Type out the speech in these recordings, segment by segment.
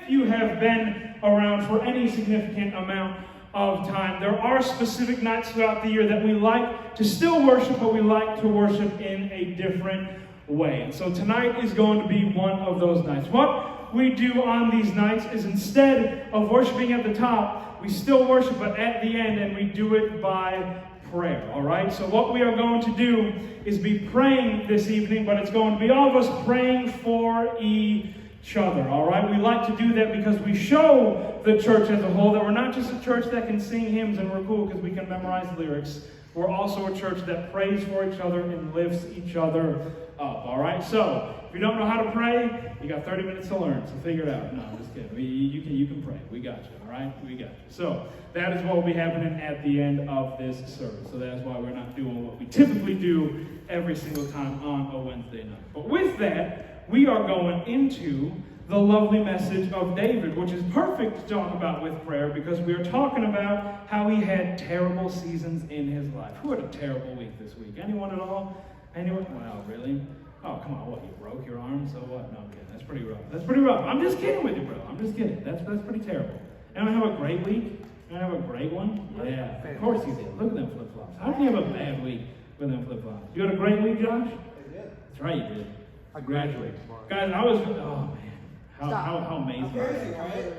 if you have been around for any significant amount of time, there are specific nights throughout the year that we like to still worship, but we like to worship in a different way. And so tonight is going to be one of those nights. What we do on these nights is, instead of worshiping at the top, we still worship, but at the end, and we do it by prayer, all right? So what we are going to do is be praying this evening, but it's going to be all of us praying for each other, all right? We like to do that because we show the church as a whole that we're not just a church that can sing hymns and we're cool because we can memorize lyrics. We're also a church that prays for each other and lifts each other up, all right? So, if you don't know how to pray, you got 30 minutes to learn, so figure it out. No, I'm just kidding. You can pray. We got you, all right? We got you. So, that is what will be happening at the end of this service. So that's why we're not doing what we typically do every single time on a Wednesday night. But with that, we are going into the lovely message of David, which is perfect to talk about with prayer because we are talking about how he had terrible seasons in his life. Who had a terrible week this week? Anyone at all? Anyone? Wow, really? Oh, come on, what, you broke your arm? So what? No, I'm kidding. That's pretty rough. That's pretty rough. I'm just kidding with you, bro. I'm just kidding. That's pretty terrible. Anyone have a great week? Anyone have a great one? Yeah, of course you did. Look at them flip-flops. How can you have a bad week with them flip-flops? You had a great week, Josh? I did. That's right, you did. I graduated. Guys, I was, oh man. How amazing. Crazy, right?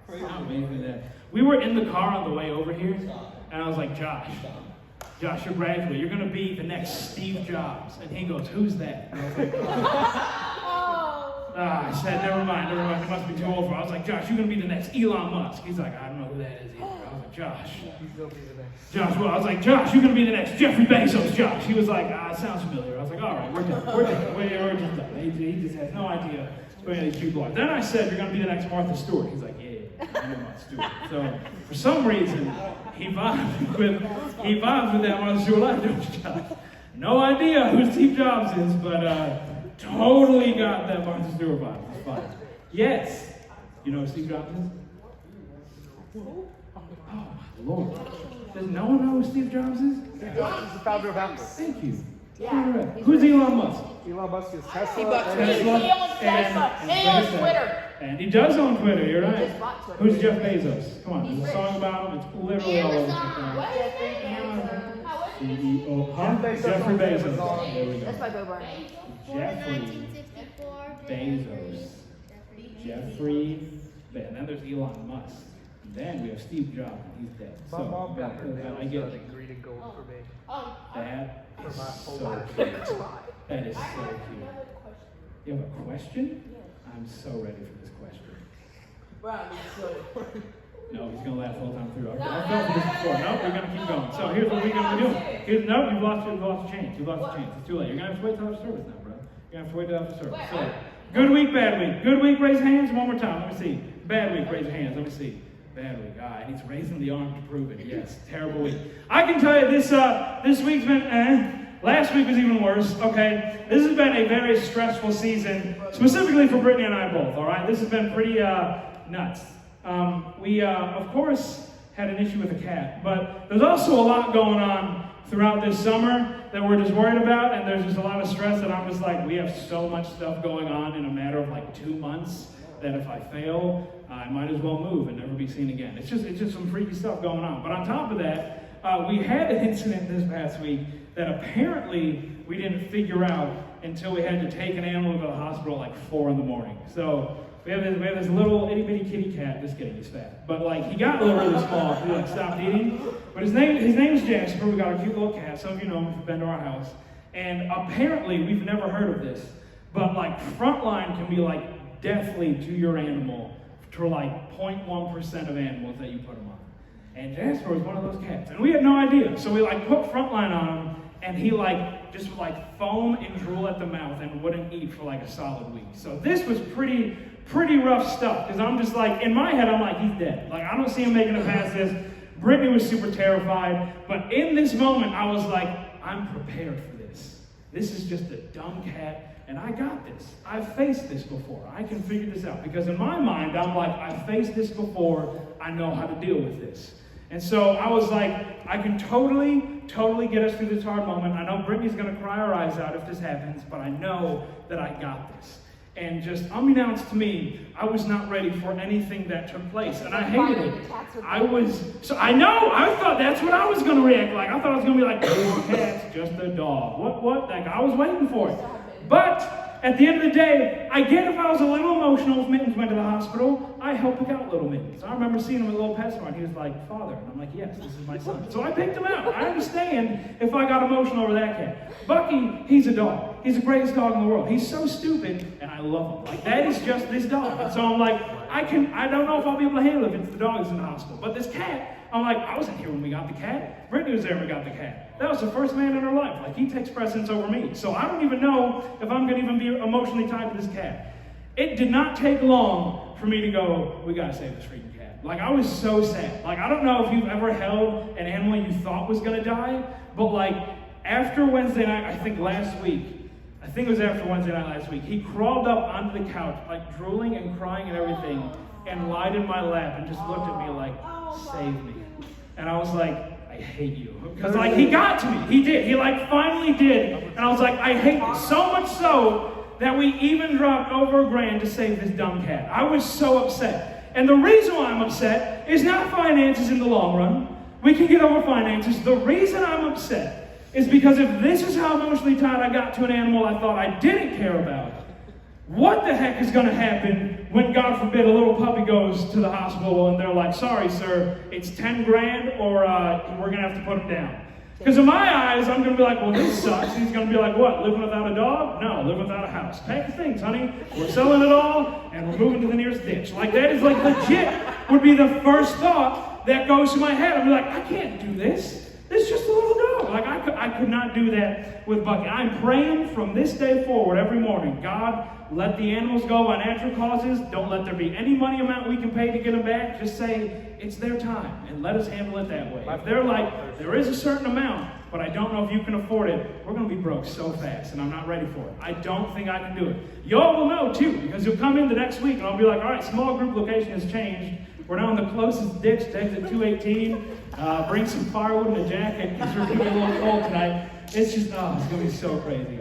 Crazy. How amazing that. We were in the car on the way over here, and I was like, Josh, you're graduating. You're going to be the next Steve Jobs. And he goes, who's that? And I was like, I said, never mind. It must be too old for it. I was like, Josh, you're going to be the next Elon Musk. He's like, I don't know who that is either. I was like, Josh. Well, I was like, Josh, you're going to be the next Jeffrey Bezos, Josh. He was like, it sounds familiar. I was like, all right, we're done. We're just done. He just has no idea who any of these people are. Then I said, you're going to be the next Martha Stewart. He's like, yeah, I know Martha Stewart. So, for some reason, he vibes with that Martha Stewart life, don't you, Josh? No idea who Steve Jobs is, but totally got that Martha Stewart vibe. It's fine. Yes. You know who Steve Jobs is? Oh, my Lord. Does no one know who Steve Jobs is? Steve Jobs is the founder of Apple. Thank you. Yeah. Who's Elon Musk? Elon Musk is Tesla. He owns Tesla. And he owns Twitter. And he does own Twitter, you're right. He just bought Twitter. Who's Jeff Bezos? Come on, there's a song about him. It's literally all over CEO. Jeffrey Bezos. There we go. That's by Bo Burnham. Jeffrey Bezos. Jeffrey Bezos. And then there's Elon Musk. And then we have Steve Jobs, and he's dead. My mom got her nails I get done in green and gold for me. that For is my so whole life. cute. That is so cute. You have a question? I'm so ready for this question. No, he's going to laugh the whole time through. I felt this before. No, we're going to keep going. So here's what we're going to do. You've lost the chance. You've lost the chance. It's too late. You're going to have to wait till after service now, bro. You're going to have to wait till after service. So, good week, bad week. Good week, raise hands one more time. Let me see. Bad week, raise your hands. Let me see. Bad week. I need to raise the arm to prove it. Yes, terrible week. I can tell you this week's been Last week was even worse, okay? This has been a very stressful season, specifically for Brittany and I both, all right? This has been pretty nuts. We, of course, had an issue with a cat, but there's also a lot going on throughout this summer that we're just worried about, and there's just a lot of stress that I'm just like, we have so much stuff going on in a matter of like 2 months that if I fail, I might as well move and never be seen again. It's just some freaky stuff going on. But on top of that, we had an incident this past week that apparently we didn't figure out until we had to take an animal to the hospital at like 4 a.m. So we have this little itty bitty kitty cat. Just kidding, he's fat. But like he got really small. He like stopped eating. But his name's Jasper. We got a cute little cat. Some of you know him if you've been to our house. And apparently we've never heard of this, but like Frontline can be like deathly to your animal for like 0.1% of animals that you put them on. And Jasper was one of those cats. And we had no idea. So we like put Frontline on him, and he like just would like foam and drool at the mouth and wouldn't eat for like a solid week. So this was pretty rough stuff, because I'm just like, in my head, I'm like, he's dead. Like, I don't see him making it past this. Brittany was super terrified. But in this moment, I was like, I'm prepared for this. This is just a dumb cat, and I got this. I've faced this before. I can figure this out. Because in my mind, I'm like, I've faced this before. I know how to deal with this. And so I was like, I can totally get us through this hard moment. I know Brittany's going to cry her eyes out if this happens, but I know that I got this. And just unbeknownst to me, I was not ready for anything that took place. And I hated it. I thought that's what I was going to react like. I thought I was going to be like, oh, cat's just a dog. What? Like, I was waiting for it. But at the end of the day, I get if I was a little emotional if Mittens went to the hospital, I helped pick out little Mittens. I remember seeing him at Little Pet Store, and he was like, Father. And I'm like, yes, this is my son. So I picked him out. I understand if I got emotional over that cat. Bucky, he's a dog. He's the greatest dog in the world. He's so stupid, and I love him. Like, that is just this dog. And so I'm like, I don't know if I'll be able to handle it if it's the dog that's in the hospital. But this cat, I'm like, I wasn't here when we got the cat. Brittany was there when we got the cat. That was the first man in her life. Like, he takes precedence over me. So I don't even know if I'm going to even be emotionally tied to this cat. It did not take long for me to go, we got to save this freaking cat. Like, I was so sad. Like, I don't know if you've ever held an animal you thought was going to die, but like, after Wednesday night, I think it was after Wednesday night last week, he crawled up onto the couch, like drooling and crying and everything, and lied in my lap and just looked at me like, save me. And I was like, I hate you. Because like, he got to me. He did. He like finally did. And I was like, I hate you. So much so that we even dropped over $1,000 to save this dumb cat. I was so upset. And the reason why I'm upset is not finances in the long run. We can get over finances. The reason I'm upset is because if this is how emotionally tied I got to an animal I thought I didn't care about, what the heck is going to happen when, God forbid, a little puppy goes to the hospital and they're like, sorry, sir, it's $10,000 or we're going to have to put him down. Because in my eyes, I'm going to be like, well, this sucks. He's going to be like, what, living without a dog? No, living without a house. Pack your things, honey. We're selling it all, and we're moving to the nearest ditch. Like, that is like legit would be the first thought that goes through my head. I'd be like, I can't do this. This is just a little dog. Like, I could not do that with Bucky. I'm praying from this day forward every morning, God, let the animals go by natural causes. Don't let there be any money amount we can pay to get them back. Just say, it's their time, and let us handle it that way. If they're like, there is a certain amount, but I don't know if you can afford it, we're going to be broke so fast, and I'm not ready for it. I don't think I can do it. Y'all will know, too, because you'll come in the next week, and I'll be like, all right, small group location has changed. We're now in the closest ditch to exit 218. Bring some firewood and a jacket because we're going to be a little cold tonight. It's just, it's going to be so crazy.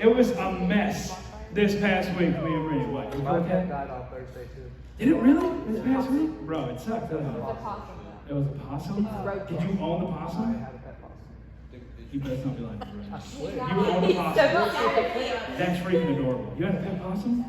It was a mess this past week. Me and Bree, what? My cat died on Thursday, too. Did it really? This past week? Bro, it sucked. It was a possum? Did you own the I possum? had a pet possum. You best not be lying to me. I swear. You owned a possum. That's freaking adorable. You had a pet possum?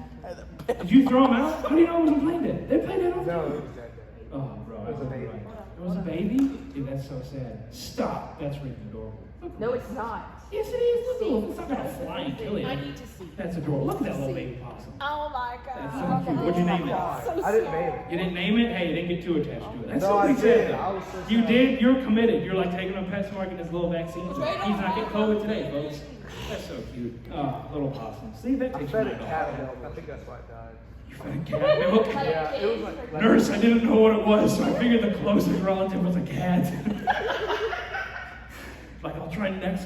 Did you throw him out? How do you know it wasn't playing dead? They played dead all the No, time. it was dead. Oh, bro. It was a baby. It was a baby? Dude, that's so sad. Stop. That's freaking adorable. No, it's not. Yes, it is. Look, it's not going to fly and kill you. I need to see. That's adorable. Look at that little baby possum. Oh my That's God. so cute. What'd you name it? I didn't name it. You didn't name it? Hey, you didn't get too attached to it. That's No, so I big did. sad, though. I was so You sad. did? You're committed. You're like taking him to PetSmart getting his little vaccine. He's not getting COVID today, folks. That's so cute. Oh, little possum. See, that I takes fed my it dog. cat milk. I think that's why it died. You fed a cat milk? Yeah, it was like Nurse, I didn't know what it was, so I figured the closest relative was a cat. Like, I'll try next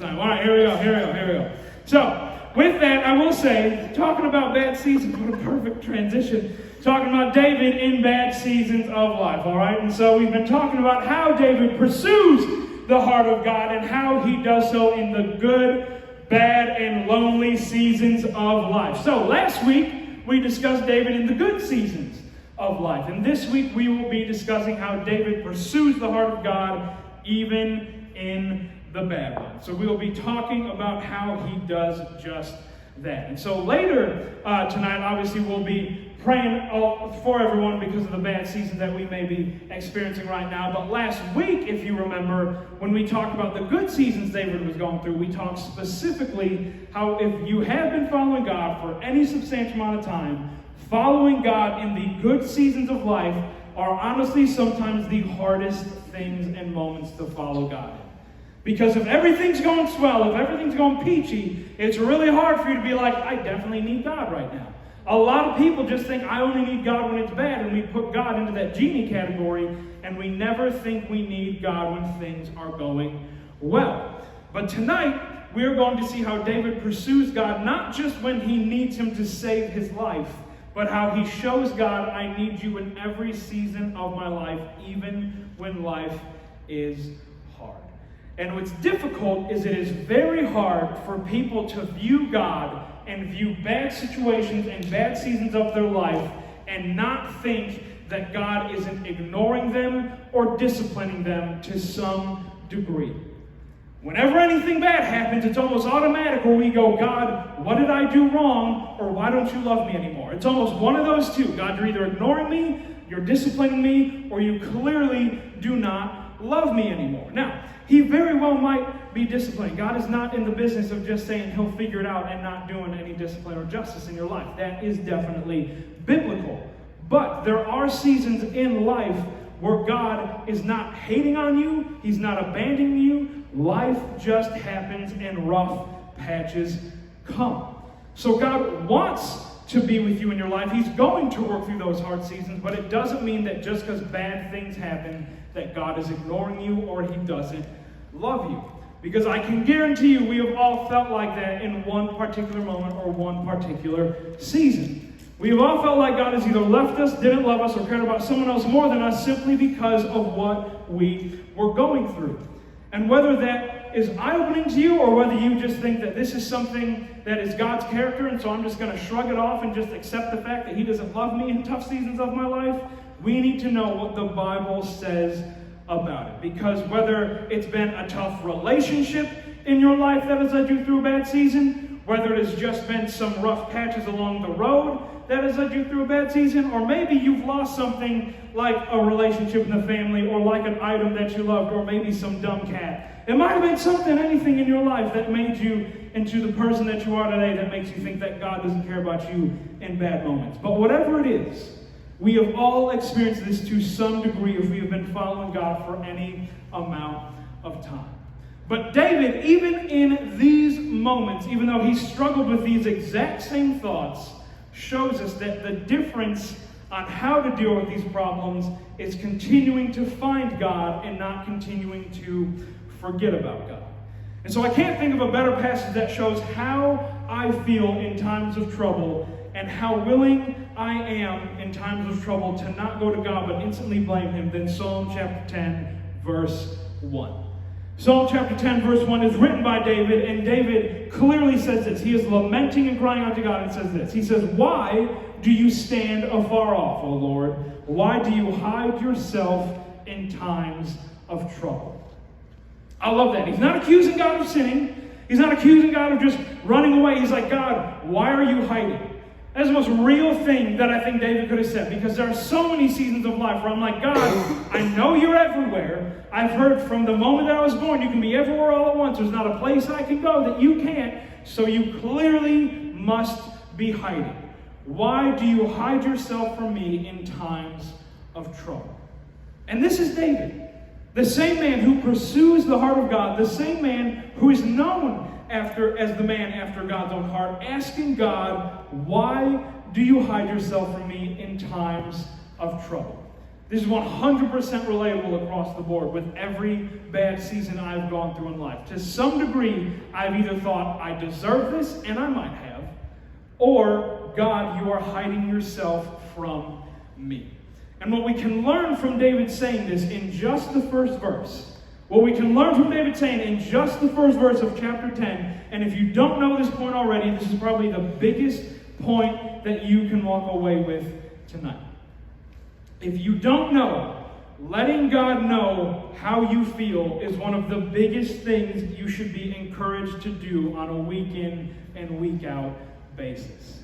time. All right, here we go. So, with that, I will say, talking about bad seasons, what a perfect transition. Talking about David in bad seasons of life, all right? And so we've been talking about how David pursues the heart of God and how he does so in the good, bad, and lonely seasons of life. So, last week, we discussed David in the good seasons of life. And this week, we will be discussing how David pursues the heart of God even in the bad one. So we will be talking about how he does just that. And so later tonight, obviously, we'll be praying for everyone because of the bad season that we may be experiencing right now. But last week, if you remember, when we talked about the good seasons David was going through, we talked specifically how if you have been following God for any substantial amount of time, following God in the good seasons of life are honestly sometimes the hardest things and moments to follow God in. Because if everything's going swell, if everything's going peachy, it's really hard for you to be like, I definitely need God right now. A lot of people just think I only need God when it's bad, and we put God into that genie category, and we never think we need God when things are going well. But tonight, we're going to see how David pursues God, not just when he needs him to save his life, but how he shows God, I need you in every season of my life, even when life is hard. And what's difficult is it is very hard for people to view God and view bad situations and bad seasons of their life and not think that God isn't ignoring them or disciplining them to some degree. Whenever anything bad happens, it's almost automatic where we go, God, what did I do wrong, or why don't you love me anymore? It's almost one of those two. God, you're either ignoring me, you're disciplining me, or you clearly do not love me anymore. Now, he very well might be disciplining. God is not in the business of just saying he'll figure it out and not doing any discipline or justice in your life. That is definitely biblical. But there are seasons in life where God is not hating on you, he's not abandoning you. Life just happens and rough patches come. So God wants to be with you in your life. He's going to work through those hard seasons, but it doesn't mean that just because bad things happen that God is ignoring you or he doesn't love you. Because I can guarantee you we have all felt like that in one particular moment or one particular season. We have all felt like God has either left us, didn't love us, or cared about someone else more than us simply because of what we were going through. And whether that is eye-opening to you or whether you just think that this is something that is God's character and so I'm just going to shrug it off and just accept the fact that he doesn't love me in tough seasons of my life, we need to know what the Bible says about it. Because whether it's been a tough relationship in your life that has led you through a bad season, whether it has just been some rough patches along the road that has led you through a bad season, or maybe you've lost something like a relationship in the family, or like an item that you loved, or maybe some dumb cat. It might have been something, anything in your life that made you into the person that you are today, that makes you think that God doesn't care about you in bad moments. But whatever it is, we have all experienced this to some degree if we have been following God for any amount of time. But David, even in these moments, even though he struggled with these exact same thoughts, shows us that the difference on how to deal with these problems is continuing to find God and not continuing to forget about God. And so I can't think of a better passage that shows how I feel in times of trouble and how willing I am in times of trouble to not go to God but instantly blame him than Psalm chapter 10, verse 1. Psalm chapter 10, verse 1 is written by David, and David clearly says this. He is lamenting and crying out to God and says this. He says, "Why do you stand afar off, O Lord? Why do you hide yourself in times of trouble?" I love that. He's not accusing God of sinning. He's not accusing God of just running away. He's like, God, why are you hiding? That's the most real thing that I think David could have said, because there are so many seasons of life where I'm like, God, I know you're everywhere. I've heard from the moment that I was born, you can be everywhere all at once. There's not a place I can go that you can't, so you clearly must be hiding. Why do you hide yourself from me in times of trouble? And this is David, the same man who pursues the heart of God, the same man who is known as the man after God's own heart, asking God, why do you hide yourself from me in times of trouble? This is 100% relatable across the board with every bad season I've gone through in life. To some degree, I've either thought, I deserve this, and I might have, or, God, you are hiding yourself from me. And what we can learn from David saying this in just the first verse, what we can learn from David saying in just the first verse of chapter 10, and if you don't know this point already, this is probably the biggest point that you can walk away with tonight. If you don't know, letting God know how you feel is one of the biggest things you should be encouraged to do on a week in and week out basis.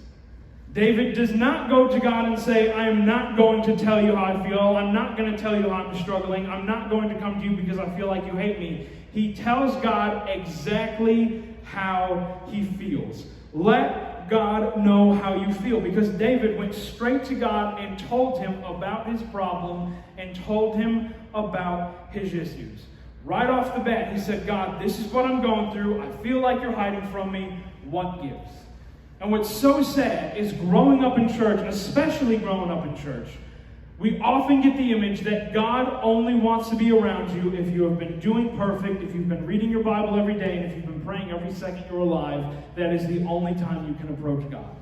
David does not go to God and say, I am not going to tell you how I feel. I'm not going to tell you how I'm struggling. I'm not going to come to you because I feel like you hate me. He tells God exactly how he feels. Let God know how you feel, because David went straight to God and told him about his problem and told him about his issues. Right off the bat, he said, God, this is what I'm going through. I feel like you're hiding from me. What gives? And what's so sad is growing up in church, especially growing up in church, we often get the image that God only wants to be around you if you have been doing perfect, if you've been reading your Bible every day, and if you've been praying every second you're alive. That is the only time you can approach God.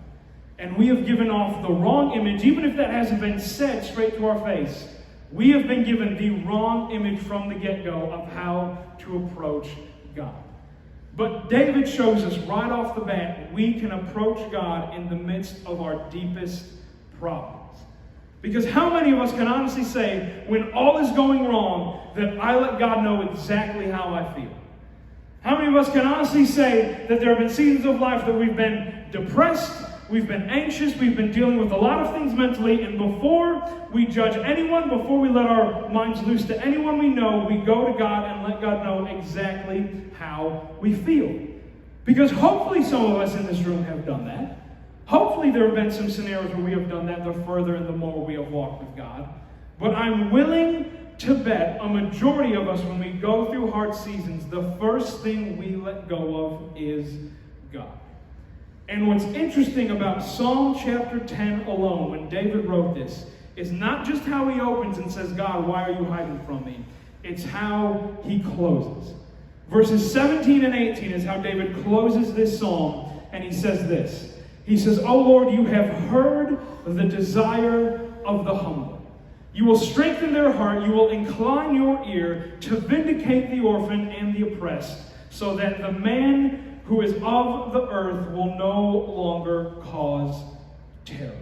And we have given off the wrong image, even if that hasn't been said straight to our face. We have been given the wrong image from the get-go of how to approach God. But David shows us right off the bat, we can approach God in the midst of our deepest problems. Because how many of us can honestly say, when all is going wrong, that I let God know exactly how I feel? How many of us can honestly say that there have been seasons of life that we've been depressed, we've been anxious, we've been dealing with a lot of things mentally, and before we judge anyone, before we let our minds loose to anyone we know, we go to God and let God know exactly how we feel. Because hopefully some of us in this room have done that. Hopefully there have been some scenarios where we have done that the further and the more we have walked with God. But I'm willing to bet a majority of us, when we go through hard seasons, the first thing we let go of is God. And what's interesting about Psalm chapter 10 alone, when David wrote this, is not just how he opens and says, God, why are you hiding from me? It's how he closes. Verses 17 and 18 is how David closes this psalm, and he says this. He says, O Lord, you have heard the desire of the humble. You will strengthen their heart. You will incline your ear to vindicate the orphan and the oppressed, so that the man who is of the earth will no longer cause terror.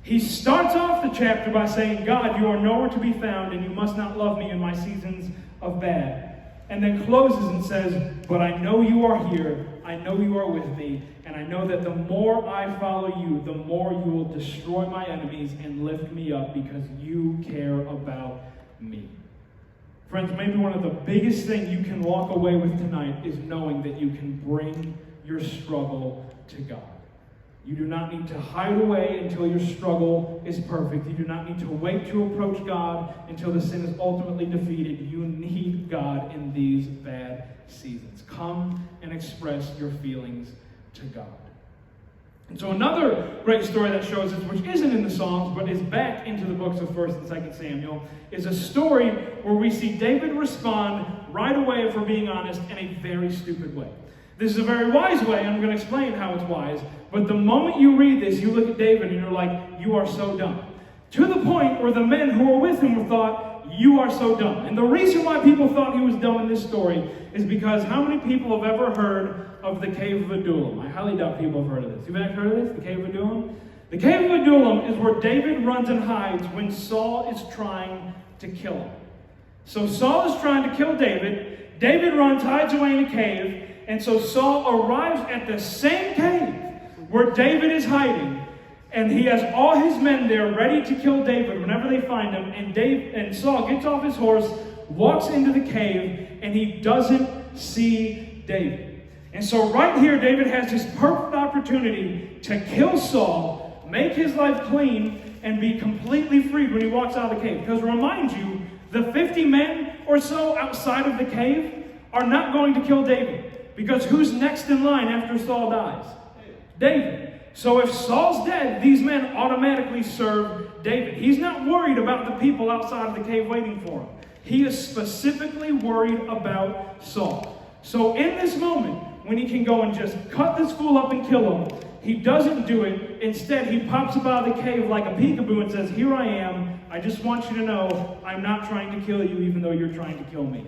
He starts off the chapter by saying, God, you are nowhere to be found, and you must not love me in my seasons of bad. And then closes and says, but I know you are here, I know you are with me, and I know that the more I follow you, the more you will destroy my enemies and lift me up because you care about me. Friends, maybe one of the biggest things you can walk away with tonight is knowing that you can bring your struggle to God. You do not need to hide away until your struggle is perfect. You do not need to wait to approach God until the sin is ultimately defeated. You need God in these bad seasons. Come and express your feelings to God. And so another great story that shows us, which isn't in the Psalms, but is back into the books of 1st and 2nd Samuel, is a story where we see David respond right away, if we're being honest, in a very stupid way. This is a very wise way, and I'm going to explain how it's wise. But the moment you read this, you look at David and you're like, you are so dumb. To the point where the men who were with him thought, you are so dumb. And the reason why people thought he was dumb in this story is because how many people have ever heard of the Cave of Adullam? I highly doubt people have heard of this. You've ever heard of this, the Cave of Adullam? The Cave of Adullam is where David runs and hides when Saul is trying to kill him. So Saul is trying to kill David. David runs, hides away in a cave. And so Saul arrives at the same cave where David is hiding, and he has all his men there ready to kill David whenever they find him. And Saul gets off his horse, walks into the cave, and he doesn't see David. And so right here, David has this perfect opportunity to kill Saul, make his life clean, and be completely freed when he walks out of the cave. Because remind you, the 50 men or so outside of the cave are not going to kill David. Because who's next in line after Saul dies? David. So if Saul's dead, these men automatically serve David. He's not worried about the people outside of the cave waiting for him. He is specifically worried about Saul. So in this moment, when he can go and just cut this fool up and kill him, he doesn't do it. Instead, he pops up out of the cave like a peekaboo and says, here I am. I just want you to know I'm not trying to kill you even though you're trying to kill me.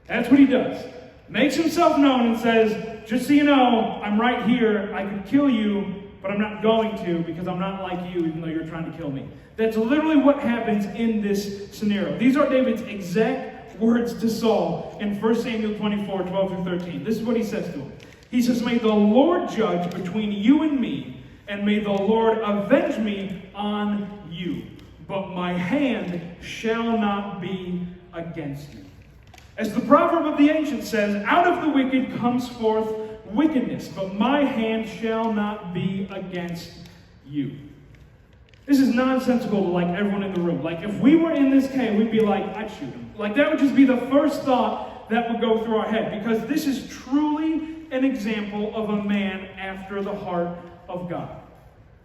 That's what he does. Makes himself known and says, just so you know, I'm right here. I could kill you, but I'm not going to because I'm not like you even though you're trying to kill me. That's literally what happens in this scenario. These are David's exact words to Saul in 1 Samuel 24, 12 through 13. This is what he says to him. He says, may the Lord judge between you and me, and may the Lord avenge me on you. But my hand shall not be against you. As the proverb of the ancient says, out of the wicked comes forth wickedness, but my hand shall not be against you. This is nonsensical to like everyone in the room. Like if we were in this cave, we'd be like, I'd shoot him. Like that would just be the first thought that would go through our head, because this is truly an example of a man after the heart of God.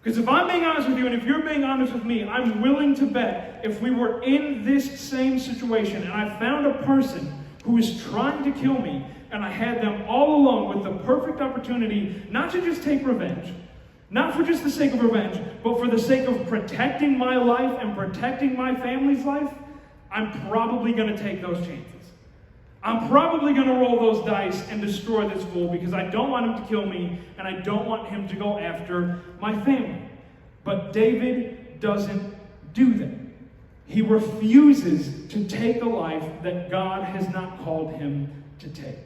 Because if I'm being honest with you, and if you're being honest with me, I'm willing to bet if we were in this same situation and I found a person who is trying to kill me, and I had them all alone with the perfect opportunity not to just take revenge, not for just the sake of revenge, but for the sake of protecting my life and protecting my family's life, I'm probably going to take those chances. I'm probably going to roll those dice and destroy this fool because I don't want him to kill me and I don't want him to go after my family. But David doesn't do that. He refuses to take a life that God has not called him to take.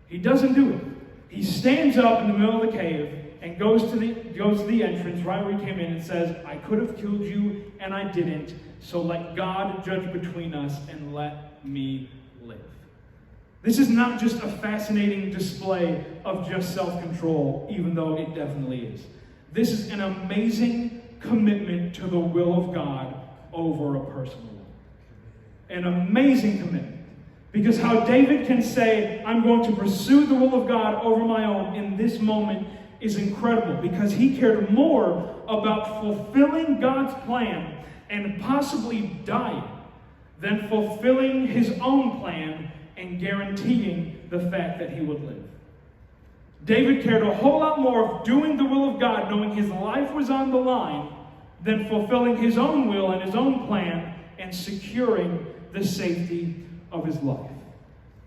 He doesn't do it. He stands up in the middle of the cave and goes to the entrance right where he came in and says, I could have killed you and I didn't, so let God judge between us and let me live. This is not just a fascinating display of just self-control, even though it definitely is. This is an amazing commitment to the will of God over a personal one. An amazing commitment. Because how David can say, I'm going to pursue the will of God over my own in this moment is incredible. Because he cared more about fulfilling God's plan and possibly dying than fulfilling his own plan and guaranteeing the fact that he would live. David cared a whole lot more of doing the will of God, knowing his life was on the line, than fulfilling his own will and his own plan and securing the safety of his life.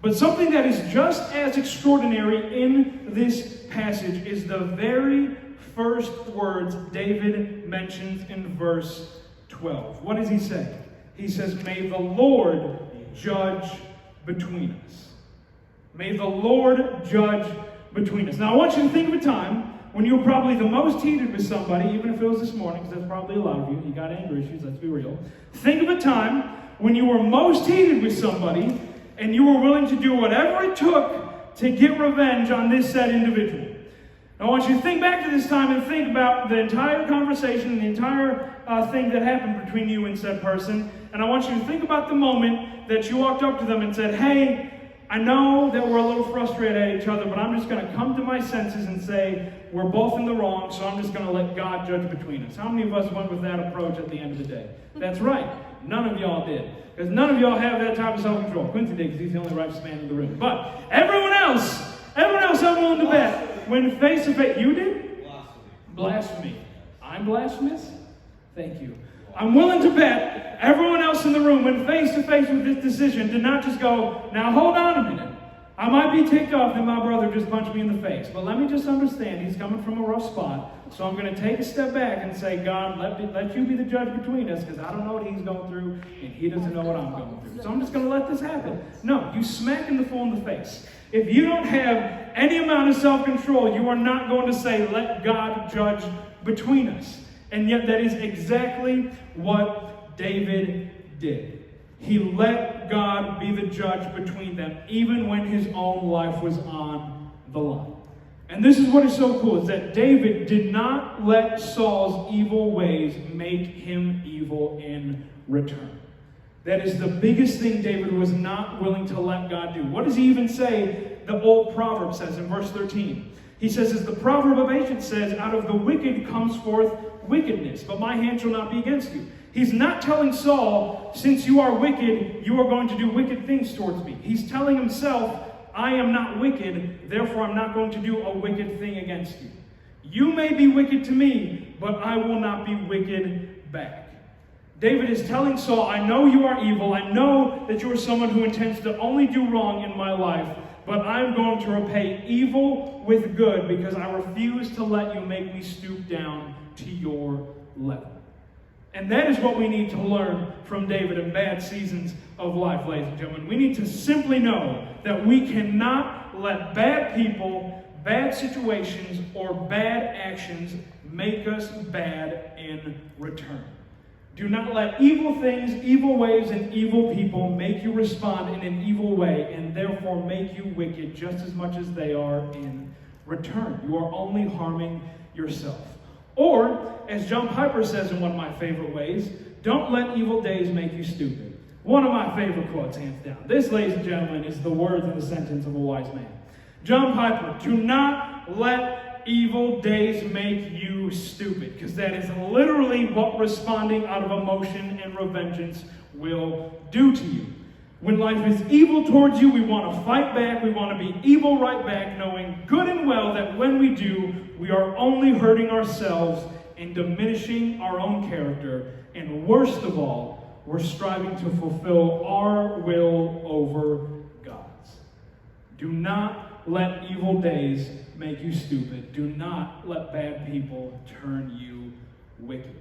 But something that is just as extraordinary in this passage is the very first words David mentions in verse 12. What does he say? He says, may the Lord judge between us. May the Lord judge between us. Now I want you to think of a time when you were probably the most heated with somebody, even if it was this morning, because that's probably a lot of you. You got anger issues, let's be real. Think of a time when you were most heated with somebody and you were willing to do whatever it took to get revenge on this said individual. Now I want you to think back to this time and think about the entire conversation, the entire thing that happened between you and said person. And I want you to think about the moment that you walked up to them and said, hey, I know that we're a little frustrated at each other, but I'm just going to come to my senses and say we're both in the wrong, so I'm just going to let God judge between us. How many of us went with that approach at the end of the day? That's right. None of y'all did. Because none of y'all have that type of self-control. Quincy did, because he's the only righteous man in the room. But everyone else I'm willing to bet, when face to face, you did? Blasphemy. I'm blasphemous? Thank you. I'm willing to bet everyone else in the room, when face to face with this decision, did not just go, now hold on a minute. I might be ticked off that my brother just punched me in the face, but let me just understand he's coming from a rough spot, so I'm going to take a step back and say, God, let you be the judge between us, because I don't know what he's going through, and he doesn't know what I'm going through. So I'm just going to let this happen. No, you smacking the fool in the face. If you don't have any amount of self-control, you are not going to say, let God judge between us. And yet that is exactly what David did. He let God be the judge between them, even when his own life was on the line. And this is what is so cool, is that David did not let Saul's evil ways make him evil in return. That is the biggest thing David was not willing to let God do. What does he even say? The old proverb says in verse 13. He says, as the proverb of ancient says, out of the wicked comes forth wickedness, but my hand shall not be against you. He's not telling Saul, since you are wicked, you are going to do wicked things towards me. He's telling himself, I am not wicked, therefore I'm not going to do a wicked thing against you. You may be wicked to me, but I will not be wicked back. David is telling Saul, I know you are evil. I know that you are someone who intends to only do wrong in my life, but I'm going to repay evil with good because I refuse to let you make me stoop down to your level. And that is what we need to learn from David in bad seasons of life, ladies and gentlemen. We need to simply know that we cannot let bad people, bad situations, or bad actions make us bad in return. Do not let evil things, evil ways, and evil people make you respond in an evil way and therefore make you wicked just as much as they are in return. You are only harming yourself. Or, as John Piper says in one of my favorite ways, don't let evil days make you stupid. One of my favorite quotes, hands down. This, ladies and gentlemen, is the words and the sentence of a wise man. John Piper, do not let evil days make you stupid, because that is literally what responding out of emotion and revengeance will do to you. When life is evil towards you, we want to fight back. We want to be evil right back, knowing good and well that when we do, we are only hurting ourselves and diminishing our own character. And worst of all, we're striving to fulfill our will over God. Do not let evil days make you stupid. Do not let bad people turn you wicked.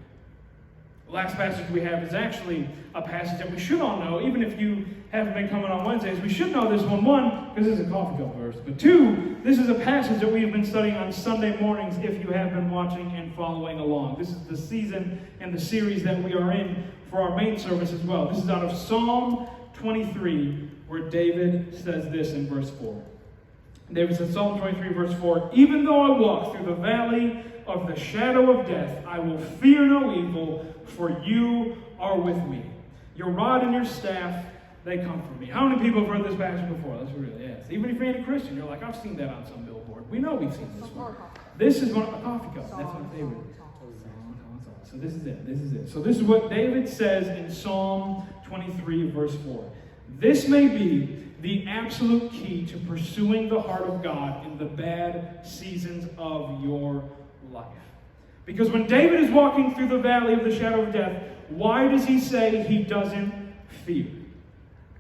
The last passage we have is actually a passage that we should all know, even if you haven't been coming on Wednesdays. We should know this one, because this is a coffee cup verse. But two, this is a passage that we have been studying on Sunday mornings if you have been watching and following along. This is the season and the series that we are in for our main service as well. This is out of Psalm 23, where David says this in verse 4. David says, Psalm 23, verse 4, "Even though I walk through the valley of the shadow of death, I will fear no evil, for you are with me. Your rod and your staff, they comfort me." How many people have heard this passage before? Let's really ask. Even if you ain't a Christian, you're like, I've seen that on some billboard. We know we've seen this one. This is one, a coffee cup. That's my favorite. So this is it. So this is what David says in Psalm 23, verse 4. This may be the absolute key to pursuing the heart of God in the bad seasons of your life. Because when David is walking through the valley of the shadow of death, why does he say he doesn't fear?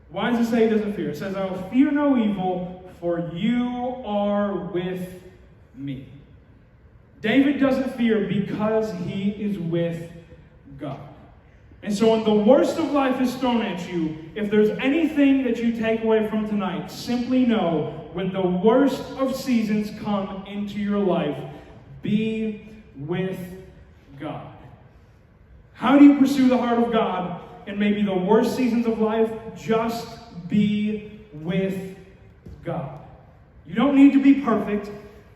Why does it say he doesn't fear? It says, "I will fear no evil, for you are with me." David doesn't fear because he is with God. And so when the worst of life is thrown at you, if there's anything that you take away from tonight, simply know when the worst of seasons come into your life, be with God. How do you pursue the heart of God in maybe the worst seasons of life? Just be with God. You don't need to be perfect.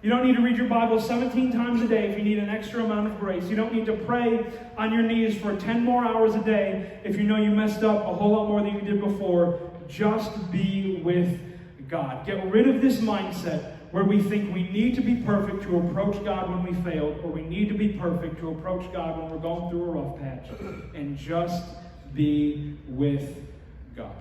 You don't need to read your Bible 17 times a day if you need an extra amount of grace. You don't need to pray on your knees for 10 more hours a day if you know you messed up a whole lot more than you did before. Just be with God. Get rid of this mindset where we think we need to be perfect to approach God when we failed, or we need to be perfect to approach God when we're going through a rough patch, and just be with God.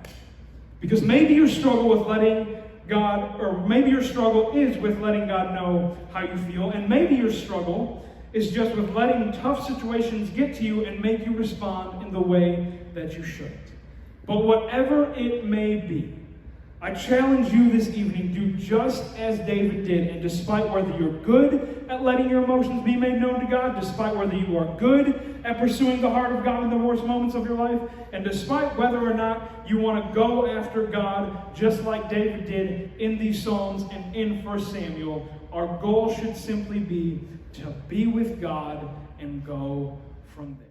Because maybe your struggle with letting God, or maybe your struggle is with letting God know how you feel, and maybe your struggle is just with letting tough situations get to you and make you respond in the way that you shouldn't. But whatever it may be, I challenge you this evening, do just as David did, and despite whether you're good at letting your emotions be made known to God, despite whether you are good at pursuing the heart of God in the worst moments of your life, and despite whether or not you want to go after God just like David did in these Psalms and in 1 Samuel, our goal should simply be to be with God and go from there.